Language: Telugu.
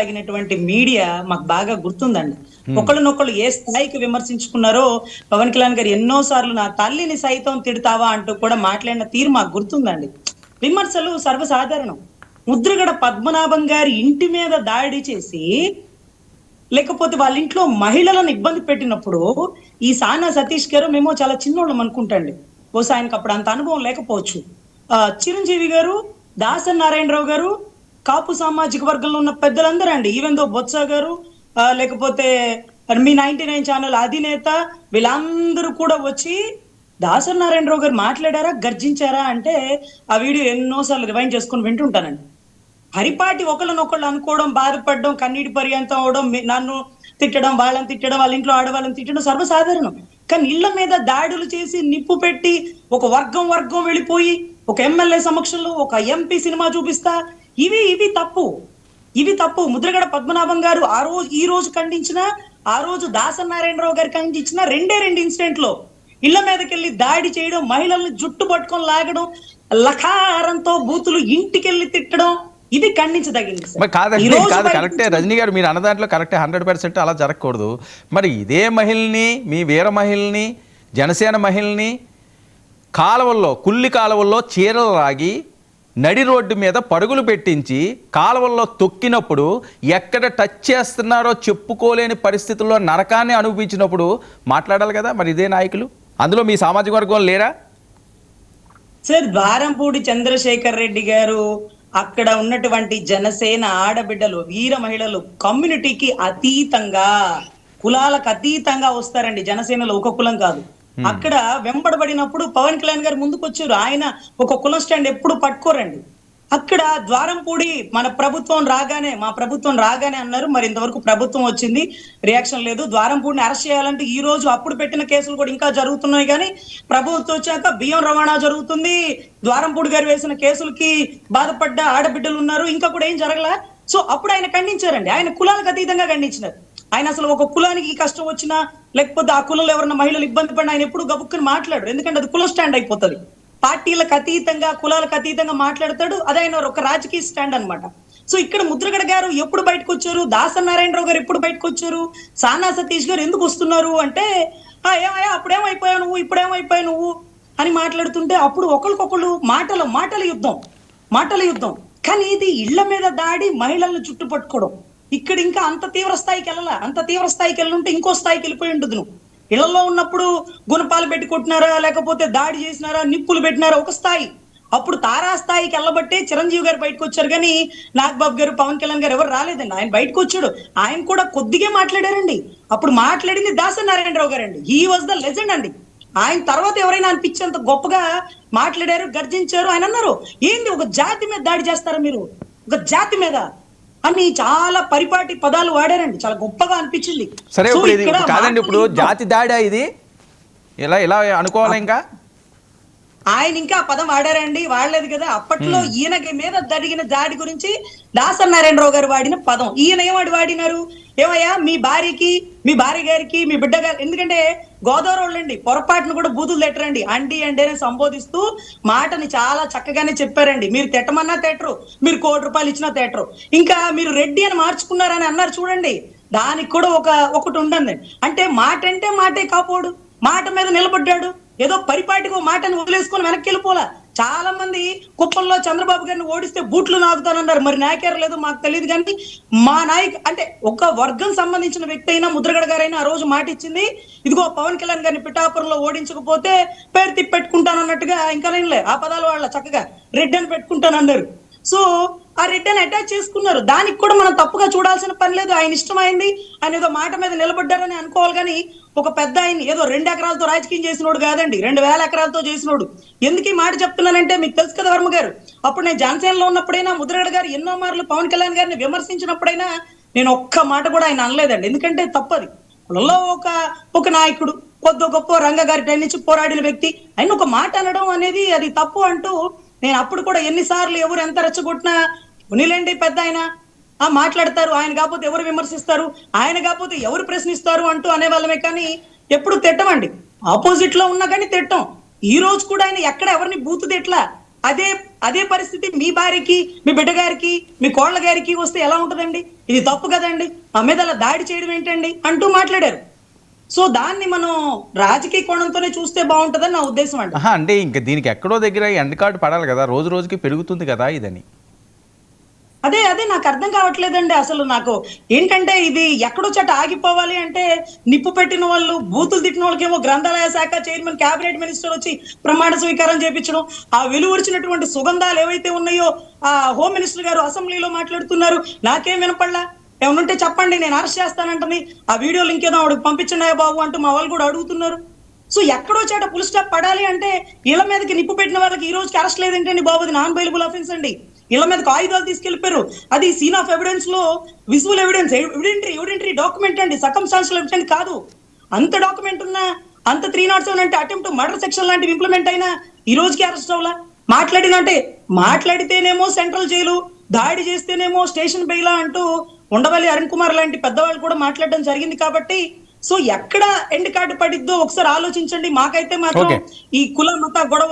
సాగినటువంటి మీడియా మాకు బాగా గుర్తుందండి. ఒకళ్ళనొకళ్ళు ఏ స్థాయికి విమర్శించుకున్నారో పవన్ కళ్యాణ్ గారు ఎన్నో సార్లు నా తల్లిని సైతం తిడతావా అంటూ కూడా మాట్లాడిన తీరు మాకు గుర్తుందండి. విమర్శలు సర్వసాధారణం. ముద్రగడ పద్మనాభం గారి ఇంటి మీద దాడి చేసి లేకపోతే వాళ్ళ ఇంట్లో మహిళలను ఇబ్బంది పెట్టినప్పుడు ఈ సానా సతీష్ గారు మేము చాలా చిన్నోళ్ళం అనుకుంటండి. బహుశా ఆయనకు అప్పుడు అంత అనుభవం లేకపోవచ్చు. చిరంజీవి గారు, దాసరి నారాయణరావు గారు, కాపు సామాజిక వర్గంలో ఉన్న పెద్దలందరూ అండి, ఈవెన్ దో బొత్స గారు, లేకపోతే మీ 99 ఛానల్ అధినేత, వీళ్ళందరూ కూడా వచ్చి దాసరి నారాయణరావు గారు మాట్లాడారా, గర్జించారా అంటే ఆ వీడియో ఎన్నోసార్లు రివైండ్ చేసుకుని వింటుంటానండి. పరిపాటి ఒకళ్ళనొకళ్ళు అనుకోవడం, బాధపడడం, కన్నీటి పర్యంతం అవడం, నన్ను తిట్టడం, వాళ్ళని తిట్టడం, వాళ్ళ ఇంట్లో ఆడవాళ్ళని తిట్టడం సర్వసాధారణం. కానీ ఇళ్ల మీద దాడులు చేసి నిప్పు పెట్టి ఒక వర్గం వెళ్ళిపోయి ఒక ఎమ్మెల్యే సమక్షంలో ఒక ఎంపీ సినిమా చూపిస్తా, ఇవి తప్పు. ఇవి తప్పు. ముద్రగడ పద్మనాభం గారు ఆ రోజు ఈ రోజు ఖండించిన, ఆ రోజు దాసరి నారాయణరావు గారు ఖండించిన రెండు ఇన్సిడెంట్ లో ఇళ్ల మీదకెళ్లి దాడి చేయడం, మహిళల్ని జుట్టు పట్టుకొని లాగడం, లఖారంతో బూతులు ఇంటికెళ్లి తిట్టడం, ఇది ఖండించదగింది. కాదు, కరెక్టే రజనీ గారు, మీరు అన్న దాంట్లో కరెక్టే, 100% అలా జరగకూడదు. మరి ఇదే మహిళని, మీ వీర మహిళని, జనసేన మహిళని కుల్లి కాలువల్లో చీరలు రాగి నడి రోడ్డు మీద పరుగులు పెట్టించి కాలువల్లో తొక్కినప్పుడు ఎక్కడ టచ్ చేస్తున్నారో చెప్పుకోలేని పరిస్థితుల్లో నరకాన్ని అనుభవించినప్పుడు మాట్లాడాలి కదా. మరి ఇదే నాయకులు, అందులో మీ సామాజిక వర్గం లేరా? సార్, ద్వారంపూడి చంద్రశేఖర్ రెడ్డి గారు, అక్కడ ఉన్నటువంటి జనసేన ఆడబిడ్డలు, వీర మహిళలు కమ్యూనిటీకి అతీతంగా, కులాలకు అతీతంగా వస్తారండి. జనసేనలో ఒక కులం కాదు. అక్కడ వెంబడబడినప్పుడు పవన్ కళ్యాణ్ గారు ముందుకు వచ్చారు. ఆయన ఒక కులం స్టాండ్ ఎప్పుడు పట్టుకోరండి. అక్కడ ద్వారంపూడి మా ప్రభుత్వం రాగానే అన్నారు. మరి ఇంతవరకు ప్రభుత్వం వచ్చింది, రియాక్షన్ లేదు. ద్వారంపూడిని అరెస్ట్ చేయాలంటే ఈ రోజు అప్పుడు పెట్టిన కేసులు కూడా ఇంకా జరుగుతున్నాయి. కానీ ప్రభుత్వం వచ్చాక బియ్యం రవాణా జరుగుతుంది. ద్వారంపూడి గారు వేసిన కేసులకి బాధపడ్డ ఆడబిడ్డలు ఉన్నారు, ఇంకా కూడా ఏం జరగలా. సో అప్పుడు ఆయన ఖండించారండి. ఆయన కులాలకు అతీతంగా ఖండించినారు. ఆయన అసలు ఒక కులానికి కష్టం వచ్చినా, లేకపోతే ఆ కులంలో ఎవరన్నా మహిళలు ఇబ్బంది పడినా ఆయన ఎప్పుడు గబుక్కుని మాట్లాడు. ఎందుకంటే అది కుల స్టాండ్ అయిపోతుంది. పార్టీలకు అతీతంగా, కులాలకు అతీతంగా మాట్లాడతాడు. అదే ఆయన ఒక రాజకీయ స్టాండ్ అనమాట. సో ఇక్కడ ముద్రగడ గారు ఎప్పుడు బయటకు వచ్చారు, దాసరి నారాయణరావు గారు ఎప్పుడు బయటకు వచ్చారు, సానా సతీష్ గారు ఎందుకు వస్తున్నారు అంటే, ఏమయ్యా అప్పుడేమైపోయావు నువ్వు, ఇప్పుడేమైపోయావు నువ్వు అని మాట్లాడుతుంటే అప్పుడు ఒకరికొకళ్ళు మాటల యుద్ధం. కానీ ఇది ఇళ్ల మీద దాడి, మహిళలను చుట్టుపట్టుకోవడం. ఇక్కడ ఇంకా అంత తీవ్ర స్థాయికి వెళ్ళుంటే ఇంకో స్థాయికి వెళ్ళిపోయి ఉంటుంది. నువ్వు ఇళ్లలో ఉన్నప్పుడు గుణపాలు పెట్టి కొట్టినారా, లేకపోతే దాడి చేసినారా, నిప్పులు పెట్టినారా, ఒక స్థాయి. అప్పుడు తారా స్థాయికి వెళ్ళబట్టే చిరంజీవి గారు బయటకు వచ్చారు. కానీ నాగబాబు గారు, పవన్ కళ్యాణ్ గారు ఎవరు రాలేదండి. ఆయన బయటకు వచ్చాడు. ఆయన కూడా కొద్దిగా మాట్లాడారండి. అప్పుడు మాట్లాడింది దాసరి నారాయణరావు గారండి. హీ వాజ్ ద లెజెండ్ అండి. ఆయన తర్వాత ఎవరైనా అనిపించేంత గొప్పగా మాట్లాడారు, గర్జించారు. ఆయన అన్నారు, ఏంది ఒక జాతి మీద దాడి చేస్తారా మీరు, ఒక జాతి మీద అని చాలా పరిపాటి పదాలు వాడారండి. చాలా గొప్పగా అనిపించింది. సరే, కాదండి, ఇప్పుడు జాతి దాడా ఇది ఇలా అనుకోవాలి. ఇంకా ఆయన ఇంకా ఆ పదం వాడారండి, వాడలేదు కదా. అప్పట్లో ఈయన మీద జరిగిన దాడి గురించి దాసరి నారాయణరావు గారు వాడిన పదం ఈయన వాడినారు. ఏమయ్యా మీ భార్య గారికి, మీ బిడ్డ గారు, ఎందుకంటే గోదావరి వాళ్ళండి, పొరపాటును కూడా బూతులు తిట్టరండి. అండి అని సంబోధిస్తూ మాటని చాలా చక్కగానే చెప్పారండి. మీరు తిట్టమన్నా తిట్టరు, మీరు ₹1 కోటి ఇచ్చినా తిట్టరు. ఇంకా మీరు రెడ్డి అని మార్చుకున్నారని అన్నారు చూడండి, దానికి కూడా ఒకటి ఉండండి. అంటే మాటే కాపోడు, మాట మీద నిలబడ్డాడు. ఏదో పరిపాటికి మాటను వదిలేసుకొని వెనక్కి వెళ్ళిపోలా. చాలా మంది కుప్పంలో చంద్రబాబు గారిని ఓడిస్తే బూట్లు నాకుతానన్నారు. మరి నాకేరు లేదు మాకు తెలియదు. కానీ మా నాయకు అంటే ఒక వర్గం సంబంధించిన వ్యక్తి అయినా, ముద్రగడ గారైనా ఆ రోజు మాట ఇచ్చింది, ఇదిగో పవన్ కళ్యాణ్ గారిని పిఠాపురంలో ఓడించకపోతే పేరు తిప్పెట్టుకుంటానన్నట్టుగా. ఇంకా నేనులే ఆ పదాలు వాళ్ళ చక్కగా రెడ్డి అని పెట్టుకుంటానన్నారు. సో ఆ రెడ్డిని అటాచ్ చేసుకున్నారు. దానికి కూడా మనం తప్పుగా చూడాల్సిన పని లేదు. ఆయన ఇష్టమైంది, ఆయన ఏదో మాట మీద నిలబడ్డారని అనుకోవాలి. కానీ ఒక పెద్ద ఆయన ఏదో 2 ఎకరాలతో రాజకీయం చేసినోడు కాదండి, 2000 ఎకరాలతో చేసినోడు. ఎందుకు ఈ మాట చెప్తున్నానంటే, మీకు తెలుసు కదా వర్మ గారు, అప్పుడు నేను జనసేనలో ఉన్నప్పుడైనా, ముద్రగడ గారు ఎన్నో మార్లు పవన్ కళ్యాణ్ గారిని విమర్శించినప్పుడైనా నేను ఒక్క మాట కూడా ఆయన అనలేదండి. ఎందుకంటే తప్పది. కులంలో ఒక నాయకుడు, కొద్ది గొప్ప రంగ గారి టైం నుంచి పోరాడిన వ్యక్తి, ఆయన ఒక మాట అనడం అనేది అది తప్పు అంటూ నేను అప్పుడు కూడా ఎన్నిసార్లు ఎవరు ఎంత రెచ్చగొట్టినా, ఉనిలేండి పెద్ద ఆయన మాట్లాడతారు, ఆయన కాకపోతే ఎవరు విమర్శిస్తారు, ఆయన కాకపోతే ఎవరు ప్రశ్నిస్తారు అంటూ అనేవాళ్ళమే. కానీ ఎప్పుడు తిట్టమండి, ఆపోజిట్ లో ఉన్నా కానీ తిట్టం. ఈ రోజు కూడా ఆయన ఎక్కడ ఎవరిని బూతు తిట్లా. అదే అదే పరిస్థితి మీ భార్యకి, మీ బిడ్డ గారికి, మీ కోళ్ళ గారికి వస్తే ఎలా ఉంటదండి? ఇది తప్పు కదండి, మా మీద అలా దాడి చేయడం ఏంటండి అంటూ మాట్లాడారు. సో దాన్ని మనం రాజకీయ కోణంతోనే చూస్తే బాగుంటుందని నా ఉద్దేశం అండి. అంటే ఇంక దీనికి ఎక్కడో దగ్గర ఎండ్ కార్డు పడాలి కదా, రోజు రోజుకి పెరుగుతుంది కదా ఇదని. అదే అదే నాకు అర్థం కావట్లేదండి. అసలు నాకు ఏంటంటే ఇది ఎక్కడో చోట ఆగిపోవాలి అంటే, నిప్పు పెట్టిన వాళ్ళు, బూతులు తిట్టిన వాళ్ళకేమో గ్రంథాలయ శాఖ చైర్మన్, క్యాబినెట్ మినిస్టర్ వచ్చి ప్రమాణ స్వీకారం చేయించడం, ఆ వెలువరిచినటువంటి సుగంధాలు ఏవైతే ఉన్నాయో ఆ హోమ్ మినిస్టర్ గారు అసెంబ్లీలో మాట్లాడుతున్నారు, నాకేం వినపడలా. ఏమనుంటే చెప్పండి, నేను అరెస్ట్ చేస్తానంటని ఆ వీడియో లింక్ ఏదో ఆవిడకి పంపించండి బాబు అంటూ మా వాళ్ళు కూడా అడుగుతున్నారు. సో ఎక్కడో చోట ఫుల్ స్టాప్ పడాలి అంటే, ఇళ్ల మీదకి నిప్పు పెట్టిన వాళ్ళకి ఈ రోజుకి అరెస్ట్ లేదేంటండి బాబు? అది నాన్ బెయిలబుల్ అఫెన్స్ అండి. ఇళ్ల మీదకి ఆయుధాలు తీసుకెళ్లిపోయారు. అది సీన్ ఆఫ్ ఎవిడెన్స్ లో విజువల్ ఎవిడెన్స్, ఎవిడెంటరీ డాక్యుమెంట్ అండి, సర్కమ్స్టాన్షియల్ ఎవిడెన్స్ కాదు. అంత డాక్యుమెంట్ ఉన్నా, అంత 307 అంటే అటెంప్ట్ మర్డర్ సెక్షన్ లాంటివి ఇంప్లిమెంట్ అయినా ఈ రోజుకి అరెస్ట్ అవ్వలా. మాట్లాడినంటే మాట్లాడితేనేమో సెంట్రల్ జైలు, దాడి చేస్తేనేమో స్టేషన్ బెయిలా అంటూ ఉండవల్లి అరుణ్ కుమార్ లాంటి పెద్దవాళ్ళు కూడా మాట్లాడడం జరిగింది. కాబట్టి సో ఎక్కడ ఎండ్ కార్డు పడిద్దో ఒకసారి ఆలోచించండి. మాకైతే మాత్రం Okay. ఈ కుల మత గొడవ